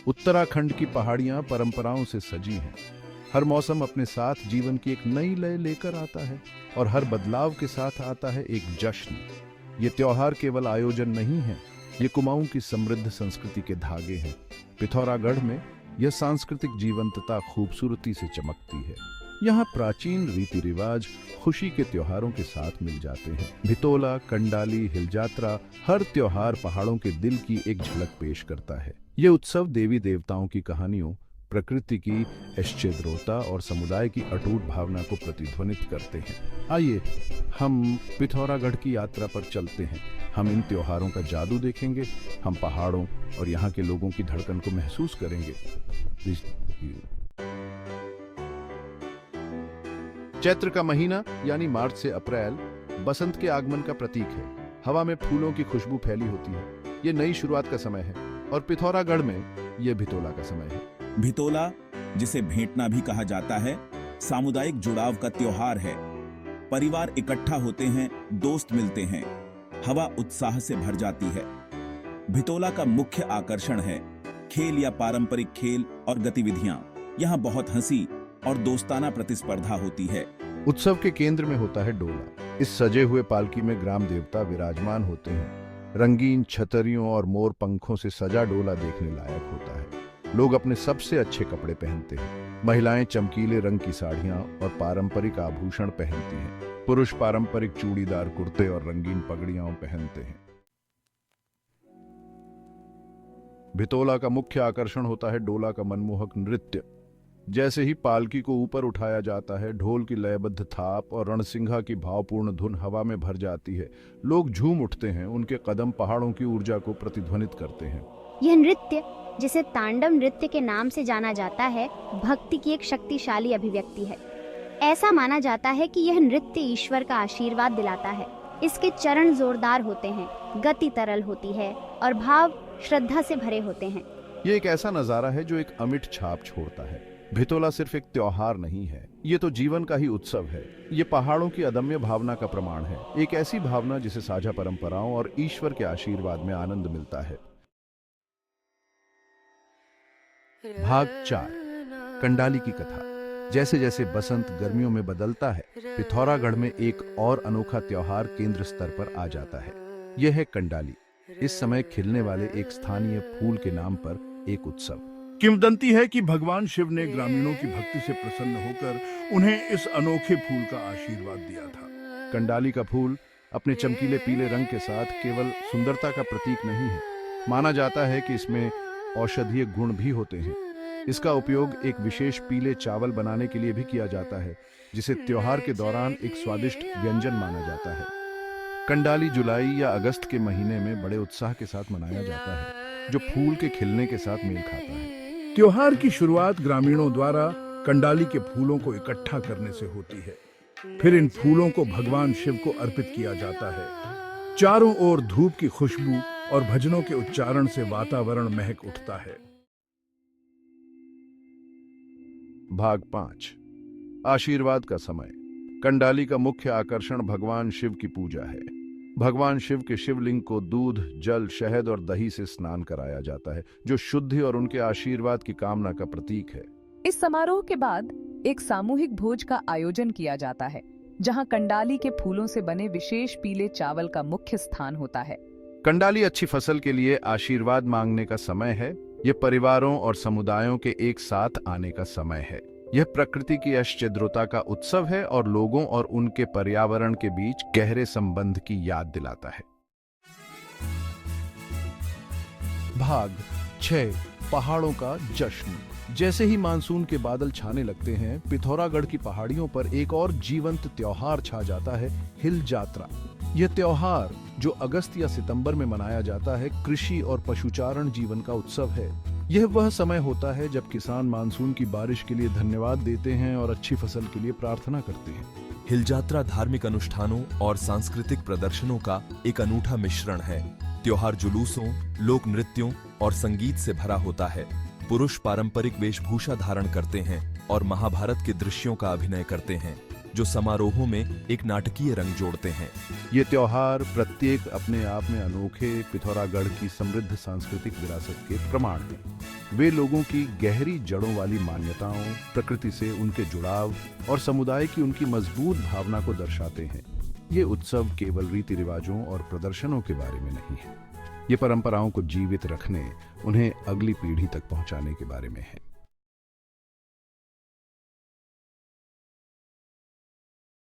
उत्तराखंड की पहाड़ियां परंपराओं से सजी हैं। हर मौसम अपने साथ जीवन की एक नई लय लेकर आता है और हर बदलाव के साथ आता है एक जश्न। ये त्योहार केवल आयोजन नहीं है, ये कुमाऊं की समृद्ध संस्कृति के धागे हैं। पिथौरागढ़ में यह सांस्कृतिक जीवंतता खूबसूरती से चमकती है। यहाँ प्राचीन रीति रिवाज खुशी के त्योहारों के साथ मिल जाते हैं। भितोला, कंडाली, हिलजात्रा, हर त्योहार पहाड़ों के दिल की एक झलक पेश करता है। ये उत्सव देवी देवताओं की कहानियों, प्रकृति की ऐश्चर्यता और समुदाय की अटूट भावना को प्रतिध्वनित करते हैं। आइए हम पिथौरागढ़ की यात्रा पर चलते हैं। हम इन त्योहारों का जादू देखेंगे, हम पहाड़ों और यहाँ के लोगों की धड़कन को महसूस करेंगे। चैत्र का महीना यानी मार्च से अप्रैल बसंत के आगमन का प्रतीक है। हवा में फूलों की खुशबू फैली होती है। ये नई शुरुआत का समय है और पिथौरागढ़ में यह भितोला का समय है। भितोला, जिसे भेंटना भी कहा जाता है, सामुदायिक जुड़ाव का त्योहार है। परिवार इकट्ठा होते हैं, दोस्त मिलते हैं, हवा उत्साह से भर जाती है। भितोला का मुख्य आकर्षण है खेल या पारंपरिक खेल और गतिविधियां। यहाँ बहुत हंसी और दोस्ताना प्रतिस्पर्धा होती है। उत्सव के केंद्र में होता है डोला। इस सजे हुए पालकी में ग्राम देवता विराजमान होते हैं। रंगीन छतरियों और मोर पंखों से सजा डोला देखने लायक होता है। लोग अपने सबसे अच्छे कपड़े पहनते हैं। महिलाएं चमकीले रंग की साड़ियां और पारंपरिक आभूषण पहनती हैं। पुरुष पारंपरिक चूड़ीदार कुर्ते और रंगीन पगड़ियां पहनते हैं। भितोला का मुख्य आकर्षण होता है डोला का मनमोहक नृत्य। जैसे ही पालकी को ऊपर उठाया जाता है, ढोल की लयबद्ध थाप और रणसिंघा की भावपूर्ण धुन हवा में भर जाती है। लोग झूम उठते हैं। उनके कदम पहाड़ों की ऊर्जा को प्रतिध्वनित करते हैं। यह नृत्य, जिसे तांडव नृत्य के नाम से जाना जाता है, भक्ति की एक शक्तिशाली अभिव्यक्ति है। ऐसा माना जाता है कि यह नृत्य ईश्वर का आशीर्वाद दिलाता है। इसके चरण जोरदार होते हैं, गति तरल होती है और भाव श्रद्धा से भरे होते हैं। ये एक ऐसा नजारा है जो एक अमिट छाप छोड़ता है। भितोला सिर्फ एक त्योहार नहीं है, ये तो जीवन का ही उत्सव है। ये पहाड़ों की अदम्य भावना का प्रमाण है, एक ऐसी भावना जिसे साझा परंपराओं और ईश्वर के आशीर्वाद में आनंद मिलता है। भाग 4, कंडाली की कथा। जैसे जैसे बसंत गर्मियों में बदलता है, पिथौरागढ़ में एक और अनोखा त्योहार केंद्र स्तर पर आ जाता है। यह है कंडाली। इस समय खिलने वाले एक स्थानीय फूल के नाम पर एक उत्सव। किंवदंती है कि भगवान शिव ने ग्रामीणों की भक्ति से प्रसन्न होकर उन्हें इस अनोखे फूल का आशीर्वाद दिया था। कंडाली का फूल अपने चमकीले पीले रंग के साथ केवल सुंदरता का प्रतीक नहीं है, माना जाता है कि इसमें औषधीय गुण भी होते हैं। इसका उपयोग एक विशेष पीले चावल बनाने के लिए भी किया जाता है, जिसे त्योहार के दौरान एक स्वादिष्ट व्यंजन माना जाता है। कंडाली जुलाई या अगस्त के महीने में बड़े उत्साह के साथ मनाया जाता है, जो फूल के खिलने के साथ मेल खाता है। त्योहार की शुरुआत ग्रामीणों द्वारा कंडाली के फूलों को इकट्ठा करने से होती है। फिर इन फूलों को भगवान शिव को अर्पित किया जाता है। चारों ओर धूप की खुशबू और भजनों के उच्चारण से वातावरण महक उठता है। भाग 5, आशीर्वाद का समय। कंडाली का मुख्य आकर्षण भगवान शिव की पूजा है। भगवान शिव के शिवलिंग को दूध, जल, शहद और दही से स्नान कराया जाता है, जो शुद्धि और उनके आशीर्वाद की कामना का प्रतीक है। इस समारोह के बाद एक सामूहिक भोज का आयोजन किया जाता है, जहां कंडाली के फूलों से बने विशेष पीले चावल का मुख्य स्थान होता है। कंडाली अच्छी फसल के लिए आशीर्वाद मांगने का समय है। यह परिवारों और समुदायों के एक साथ आने का समय है। यह प्रकृति की ऐश्चर्यता का उत्सव है और लोगों और उनके पर्यावरण के बीच गहरे संबंध की याद दिलाता है। भाग 6, पहाड़ों का जश्न। जैसे ही मानसून के बादल छाने लगते हैं, पिथौरागढ़ की पहाड़ियों पर एक और जीवंत त्योहार छा जाता है, हिलजात्रा। यह त्योहार, जो अगस्त या सितंबर में मनाया जाता है, कृषि और पशुचारण जीवन का उत्सव है। यह वह समय होता है जब किसान मानसून की बारिश के लिए धन्यवाद देते हैं और अच्छी फसल के लिए प्रार्थना करते हैं। हिलजात्रा धार्मिक अनुष्ठानों और सांस्कृतिक प्रदर्शनों का एक अनूठा मिश्रण है। त्योहार जुलूसों, लोक नृत्यों और संगीत से भरा होता है। पुरुष पारंपरिक वेशभूषा धारण करते हैं और महाभारत के दृश्यों का अभिनय करते हैं, जो समारोहों में एक नाटकीय रंग जोड़ते हैं। ये त्योहार प्रत्येक अपने आप में अनोखे पिथौरागढ़ की समृद्ध सांस्कृतिक विरासत के प्रमाण हैं। वे लोगों की गहरी जड़ों वाली मान्यताओं, प्रकृति से उनके जुड़ाव और समुदाय की उनकी मजबूत भावना को दर्शाते हैं। ये उत्सव केवल रीति रिवाजों और प्रदर्शनों के बारे में नहीं है। ये परंपराओं को जीवित रखने, उन्हें अगली पीढ़ी तक पहुंचाने के बारे में है।